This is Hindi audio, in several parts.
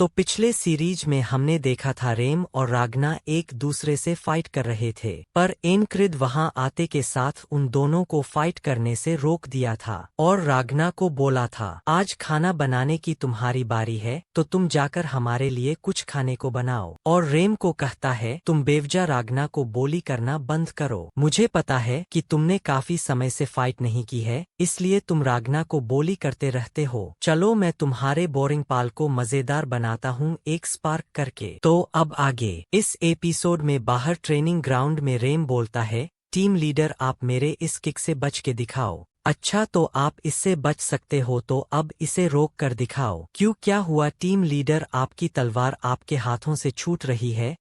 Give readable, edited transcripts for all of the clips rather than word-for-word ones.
तो पिछले सीरीज में हमने देखा था रेम और रागना एक दूसरे से फाइट कर रहे थे, पर एनक्रिड वहां आते के साथ उन दोनों को फाइट करने से रोक दिया था और रागना को बोला था, आज खाना बनाने की तुम्हारी बारी है, तो तुम जाकर हमारे लिए कुछ खाने को बनाओ। और रेम को कहता है, तुम बेवजह रागना को बोली करना बंद करो। मुझे पता है कि तुमने काफी समय से फाइट नहीं की है, इसलिए तुम रागना को बोली करते रहते हो। चलो मैं तुम्हारे बोरिंग पाल को मजेदार बनाता हूँ एक स्पार्क करके। तो अब आगे इस एपिसोड में बाहर ट्रेनिंग ग्राउंड में रेम बोलता है, टीम लीडर आप मेरे इस किक से बच के दिखाओ। अच्छा तो आप इससे बच सकते हो तो अब इसे रोक कर दिखाओ। क्यों, क्या हुआ टीम लीडर, आपकी तलवार आपके हाथों से छूट रही है।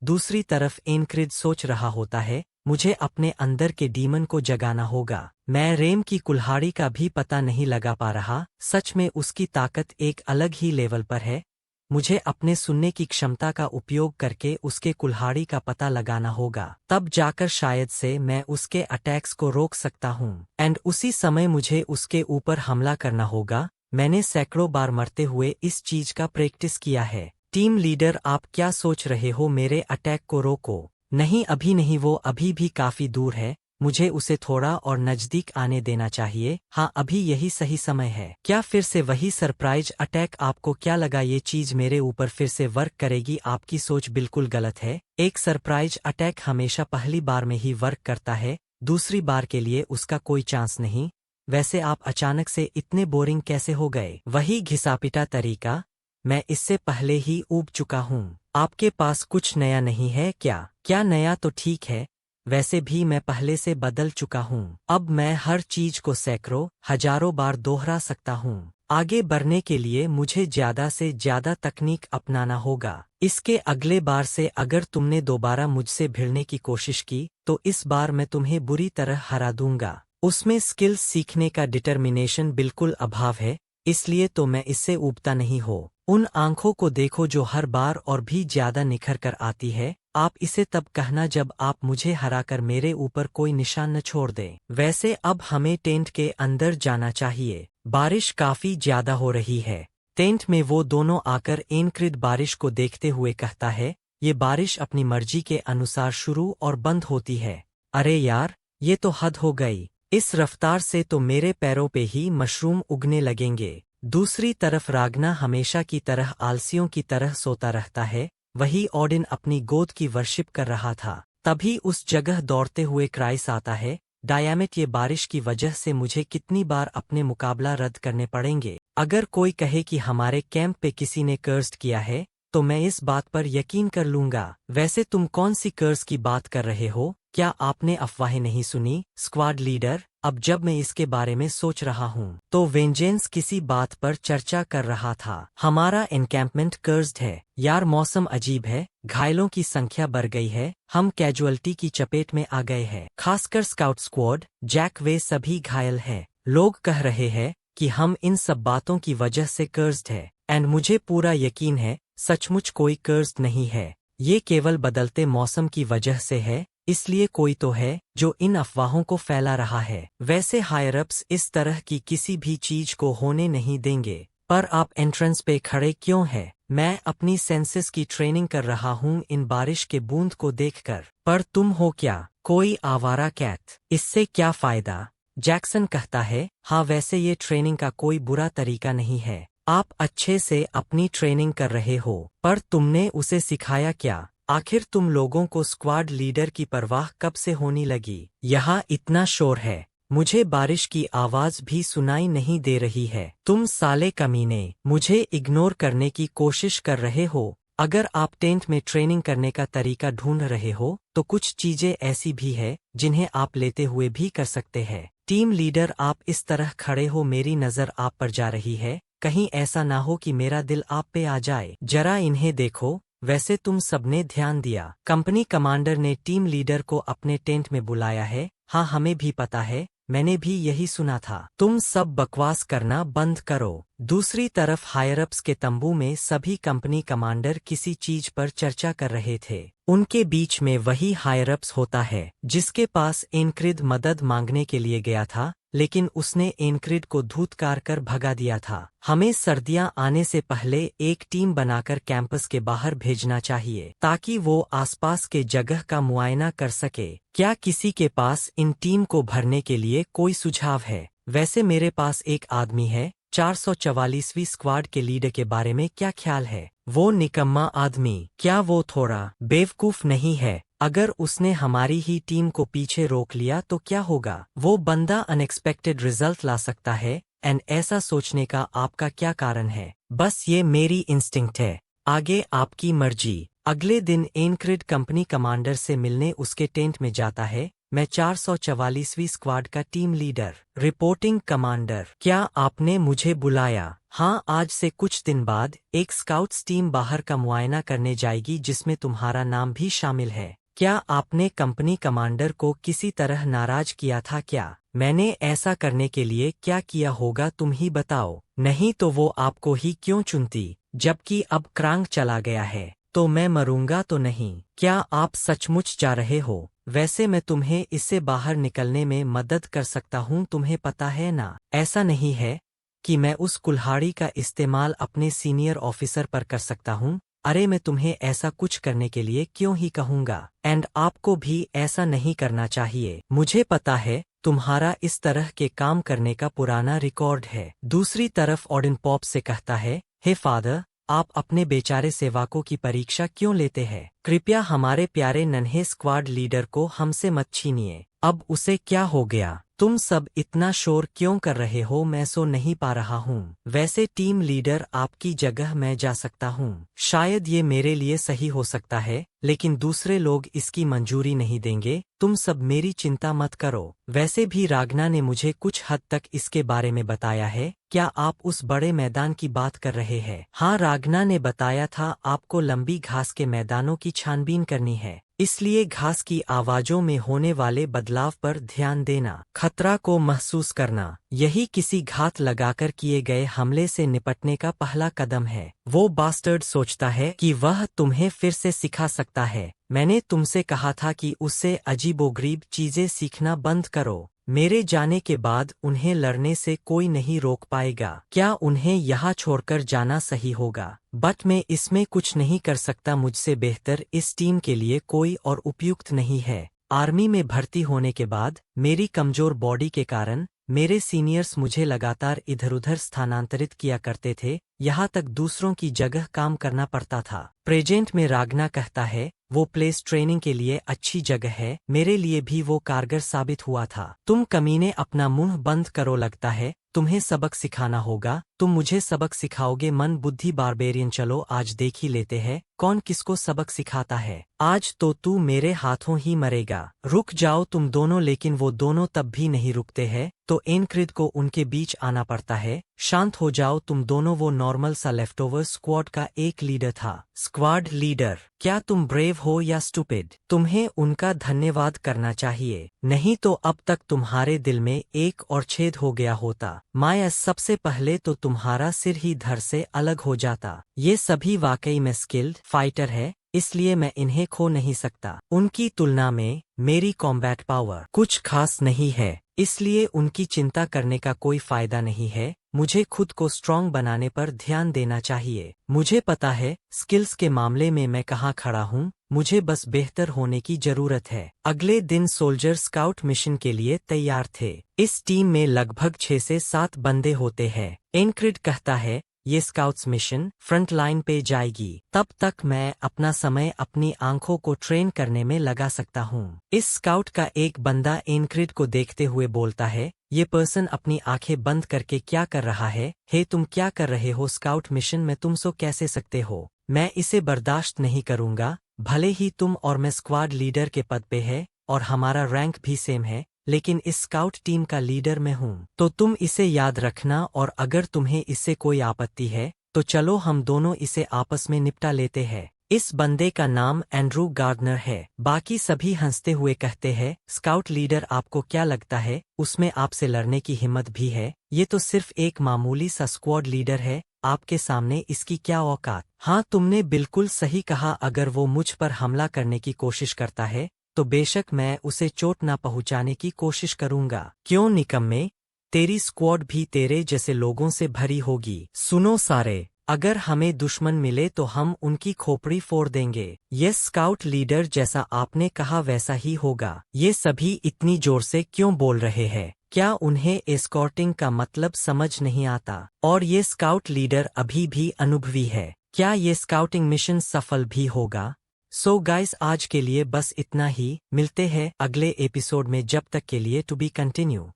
दूसरी तरफ एनक्रिड सोच रहा होता है, मुझे अपने अंदर के डीमन को जगाना होगा। मैं रेम की कुल्हाड़ी का भी पता नहीं लगा पा रहा, सच में उसकी ताकत एक अलग ही लेवल पर है। मुझे अपने सुनने की क्षमता का उपयोग करके उसके कुल्हाड़ी का पता लगाना होगा, तब जाकर शायद से मैं उसके अटैक्स को रोक सकता हूँ। एंड उसी समय मुझे उसके ऊपर हमला करना होगा। मैंने सैकड़ों बार मरते हुए इस चीज का प्रैक्टिस किया है। टीम लीडर आप क्या सोच रहे हो, मेरे अटैक को रोको। नहीं अभी नहीं, वो अभी भी काफी दूर है, मुझे उसे थोड़ा और नजदीक आने देना चाहिए। हाँ अभी यही सही समय है। क्या फिर से वही सरप्राइज अटैक, आपको क्या लगा ये चीज मेरे ऊपर फिर से वर्क करेगी। आपकी सोच बिल्कुल गलत है। एक सरप्राइज अटैक हमेशा पहली बार में ही वर्क करता है, दूसरी बार के लिए उसका कोई चांस नहीं। वैसे आप अचानक से इतने बोरिंग कैसे हो गए। वही घिसापिटा तरीका, मैं इससे पहले ही ऊब चुका हूँ। आपके पास कुछ नया नहीं है क्या। क्या नया तो ठीक है, वैसे भी मैं पहले से बदल चुका हूँ। अब मैं हर चीज को सैकड़ों हजारों बार दोहरा सकता हूँ। आगे बढ़ने के लिए मुझे ज्यादा से ज्यादा तकनीक अपनाना होगा। इसके अगले बार से अगर तुमने दोबारा मुझसे भिड़ने की कोशिश की तो इस बार मैं तुम्हें बुरी तरह हरा दूंगा। उसमें स्किल्स सीखने का डिटर्मिनेशन बिल्कुल अभाव है, इसलिए तो मैं इससे ऊबता नहीं हो। उन आंखों को देखो जो हर बार और भी ज्यादा निखर कर आती है। आप इसे तब कहना जब आप मुझे हराकर मेरे ऊपर कोई निशान न छोड़ दें। वैसे अब हमें टेंट के अंदर जाना चाहिए, बारिश काफी ज्यादा हो रही है। टेंट में वो दोनों आकर एनक्रिड बारिश को देखते हुए कहता है, ये बारिश अपनी मर्जी के अनुसार शुरू और बंद होती है। अरे यार, ये तो हद हो गई। इस रफ्तार से तो मेरे पैरों पे ही मशरूम उगने लगेंगे। दूसरी तरफ रागना हमेशा की तरह आलसियों की तरह सोता रहता है। वही ओडिन अपनी गोद की वर्शिप कर रहा था। तभी उस जगह दौड़ते हुए क्राइस आता है, डायमेट, ये बारिश की वजह से मुझे कितनी बार अपने मुकाबला रद्द करने पड़ेंगे। अगर कोई कहे कि हमारे कैंप पे किसी ने कर्स्ड किया है तो मैं इस बात पर यकीन कर लूंगा। वैसे तुम कौन सी कर्स की बात कर रहे हो, क्या आपने अफवाहें नहीं सुनी। स्क्वाड लीडर, अब जब मैं इसके बारे में सोच रहा हूँ तो वेंजेंस किसी बात पर चर्चा कर रहा था। हमारा एनकैंपमेंट कर्स्ड है। यार मौसम अजीब है, घायलों की संख्या बढ़ गई है, हम कैजुअल्टी की चपेट में आ गए हैं। खासकर स्काउट स्क्वाड, जैक, वे सभी घायल हैं। लोग कह रहे हैं कि हम इन सब बातों की वजह से कर्स्ड है, एंड मुझे पूरा यकीन है सचमुच कोई कर्स्ड नहीं है। ये केवल बदलते मौसम की वजह से है, इसलिए कोई तो है जो इन अफवाहों को फैला रहा है। वैसे हायर अप्स इस तरह की किसी भी चीज को होने नहीं देंगे। पर आप एंट्रेंस पे खड़े क्यों हैं? मैं अपनी सेंसेस की ट्रेनिंग कर रहा हूँ इन बारिश के बूंद को देखकर। पर तुम हो क्या, कोई आवारा कैट? इससे क्या फायदा? जैक्सन कहता है, हाँ वैसे ये ट्रेनिंग का कोई बुरा तरीका नहीं है। आप अच्छे से अपनी ट्रेनिंग कर रहे हो, पर तुमने उसे सिखाया क्या? आखिर तुम लोगों को स्क्वाड लीडर की परवाह कब से होने लगी? यहाँ इतना शोर है, मुझे बारिश की आवाज भी सुनाई नहीं दे रही है। तुम साले कमीने, मुझे इग्नोर करने की कोशिश कर रहे हो। अगर आप टेंट में ट्रेनिंग करने का तरीका ढूंढ रहे हो तो कुछ चीजें ऐसी भी है जिन्हें आप लेते हुए भी कर सकते हैं। टीम लीडर, आप इस तरह खड़े हो, मेरी नजर आप पर जा रही है, कहीं ऐसा ना हो कि मेरा दिल आप पे आ जाए। जरा इन्हें देखो। वैसे तुम सबने ध्यान दिया, कंपनी कमांडर ने टीम लीडर को अपने टेंट में बुलाया है। हाँ हमें भी पता है, मैंने भी यही सुना था। तुम सब बकवास करना बंद करो। दूसरी तरफ हायरअप्स के तंबू में सभी कंपनी कमांडर किसी चीज पर चर्चा कर रहे थे। उनके बीच में वही हायरअप्स होता है जिसके पास एनक्रिड मदद मांगने के लिए गया था, लेकिन उसने एनक्रिड को धूतकार कर भगा दिया था। हमें सर्दियां आने से पहले एक टीम बनाकर कैंपस के बाहर भेजना चाहिए ताकि वो आसपास के जगह का मुआयना कर सके। क्या किसी के पास इन टीम को भरने के लिए कोई सुझाव है? वैसे मेरे पास एक आदमी है। 444वीं स्क्वाड के लीडर के बारे में क्या ख्याल है? वो निकम्मा आदमी, क्या वो थोड़ा बेवकूफ नहीं है? अगर उसने हमारी ही टीम को पीछे रोक लिया तो क्या होगा? वो बंदा अनएक्सपेक्टेड रिजल्ट ला सकता है। एंड ऐसा सोचने का आपका क्या कारण है? बस ये मेरी इंस्टिंक्ट है। आगे आपकी मर्जी। अगले दिन एनक्रिड कंपनी कमांडर से मिलने उसके टेंट में जाता है। मैं 444वीं स्क्वाड का टीम लीडर। रिपोर्टिंग कमांडर, क्या आपने मुझे बुलाया? हाँ, आज से कुछ दिन बाद एक स्काउट्स टीम बाहर का मुआयना करने जाएगी जिसमें तुम्हारा नाम भी शामिल है। क्या आपने कंपनी कमांडर को किसी तरह नाराज किया था क्या? मैंने ऐसा करने के लिए क्या किया होगा तुम ही बताओ। नहीं तो वो आपको ही क्यों चुनती? जबकि अब क्रांक चला गया है तो मैं मरूंगा तो नहीं। क्या आप सचमुच जा रहे हो? वैसे मैं तुम्हें इससे बाहर निकलने में मदद कर सकता हूँ, तुम्हें पता है ना। ऐसा नहीं है कि मैं उस कुल्हाड़ी का इस्तेमाल अपने सीनियर ऑफिसर पर कर सकता हूँ। अरे मैं तुम्हें ऐसा कुछ करने के लिए क्यों ही कहूँगा। एंड आपको भी ऐसा नहीं करना चाहिए। मुझे पता है तुम्हारा इस तरह के काम करने का पुराना रिकॉर्ड है। दूसरी तरफ ऑडिन पॉप से कहता है, हे फादर, आप अपने बेचारे सेवकों की परीक्षा क्यों लेते हैं? कृपया हमारे प्यारे नन्हे स्क्वाड लीडर को हमसे मत छीनिए। अब उसे क्या हो गया? तुम सब इतना शोर क्यों कर रहे हो? मैं सो नहीं पा रहा हूँ। वैसे टीम लीडर आपकी जगह मैं जा सकता हूँ। शायद ये मेरे लिए सही हो सकता है, लेकिन दूसरे लोग इसकी मंजूरी नहीं देंगे। तुम सब मेरी चिंता मत करो। वैसे भी रागना ने मुझे कुछ हद तक इसके बारे में बताया है। क्या आप उस बड़े मैदान की बात कर रहे हैं? हाँ, रागना ने बताया था आपको लंबी घास के मैदानों की छानबीन करनी है, इसलिए घास की आवाजों में होने वाले बदलाव पर ध्यान देना, खतरा को महसूस करना, यही किसी घात लगाकर किए गए हमले से निपटने का पहला कदम है। वो बास्टर्ड सोचता है कि वह तुम्हें फिर से सिखा सकता है। मैंने तुमसे कहा था कि उससे अजीबोगरीब चीजें सीखना बंद करो। मेरे जाने के बाद उन्हें लड़ने से कोई नहीं रोक पाएगा। क्या उन्हें यहाँ छोड़कर जाना सही होगा? बट मैं इसमें कुछ नहीं कर सकता। मुझसे बेहतर इस टीम के लिए कोई और उपयुक्त नहीं है। आर्मी में भर्ती होने के बाद मेरी कमजोर बॉडी के कारण मेरे सीनियर्स मुझे लगातार इधर-उधर स्थानांतरित किया करते थे, यहाँ तक दूसरों की जगह काम करना पड़ता था। प्रेजेंट में रागना कहता है वो प्लेस ट्रेनिंग के लिए अच्छी जगह है। मेरे लिए भी वो कारगर साबित हुआ था। तुम कमीने अपना मुंह बंद करो, लगता है तुम्हें सबक सिखाना होगा। तुम मुझे सबक सिखाओगे? मन बुद्धि बारबेरियन, चलो आज देख ही लेते हैं कौन किसको सबक सिखाता है। आज तो तू मेरे हाथों ही मरेगा। रुक जाओ तुम दोनों। लेकिन वो दोनों तब भी नहीं रुकते हैं तो एनक्रिड को उनके बीच आना पड़ता है। शांत हो जाओ तुम दोनों। वो नॉर्मल सा लेफ्टओवर स्क्वाड का एक लीडर था। स्क्वाड लीडर, क्या तुम ब्रेव हो या स्टूपिड? तुम्हें उनका धन्यवाद करना चाहिए, नहीं तो अब तक तुम्हारे दिल में एक और छेद हो गया होता। माया, सबसे पहले तो तुम्हारा सिर ही धड़ से अलग हो जाता। ये सभी वाकई में स्किल्ड फाइटर है, इसलिए मैं इन्हें खो नहीं सकता। उनकी तुलना में मेरी कॉम्बैट पावर कुछ खास नहीं है, इसलिए उनकी चिंता करने का कोई फायदा नहीं है। मुझे खुद को स्ट्रॉन्ग बनाने पर ध्यान देना चाहिए। मुझे पता है स्किल्स के मामले में मैं कहाँ खड़ा हूँ, मुझे बस बेहतर होने की जरूरत है। अगले दिन सोल्जर स्काउट मिशन के लिए तैयार थे। इस टीम में लगभग 6 से 7 बंदे होते हैं। एनक्रिड कहता है ये स्काउट्स मिशन फ्रंट लाइन पे जाएगी, तब तक मैं अपना समय अपनी आंखों को ट्रेन करने में लगा सकता हूँ। इस स्काउट का एक बंदा एनक्रिड को देखते हुए बोलता है, ये पर्सन अपनी आंखें बंद करके क्या कर रहा है? हे तुम क्या कर रहे हो? स्काउट मिशन में तुम सो कैसे सकते हो? मैं इसे बर्दाश्त नहीं करूँगा। भले ही तुम और मैं स्क्वाड लीडर के पद पे है और हमारा रैंक भी सेम है, लेकिन इस स्काउट टीम का लीडर मैं हूँ, तो तुम इसे याद रखना। और अगर तुम्हें इससे कोई आपत्ति है तो चलो हम दोनों इसे आपस में निपटा लेते हैं। इस बंदे का नाम एंड्रू गार्डनर है। बाकी सभी हंसते हुए कहते हैं, स्काउट लीडर आपको क्या लगता है उसमें आपसे लड़ने की हिम्मत भी है? ये तो सिर्फ एक मामूली सा स्क्वाड लीडर है, आपके सामने इसकी क्या औकात? हाँ, तुमने बिल्कुल सही कहा। अगर वो मुझ पर हमला करने की कोशिश करता है तो बेशक मैं उसे चोट ना पहुंचाने की कोशिश करूंगा। क्यों निकम्मे, तेरी स्क्वाड भी तेरे जैसे लोगों से भरी होगी। सुनो सारे, अगर हमें दुश्मन मिले तो हम उनकी खोपड़ी फोड़ देंगे। ये स्काउट लीडर, जैसा आपने कहा वैसा ही होगा। ये सभी इतनी जोर से क्यों बोल रहे हैं? क्या उन्हें एस्कॉर्टिंग का मतलब समझ नहीं आता? और ये स्काउट लीडर अभी भी अनुभवी है। क्या ये स्काउटिंग मिशन सफल भी होगा? सो गाइस, आज के लिए बस इतना ही। मिलते हैं अगले एपिसोड में, जब तक के लिए टू बी कंटिन्यू।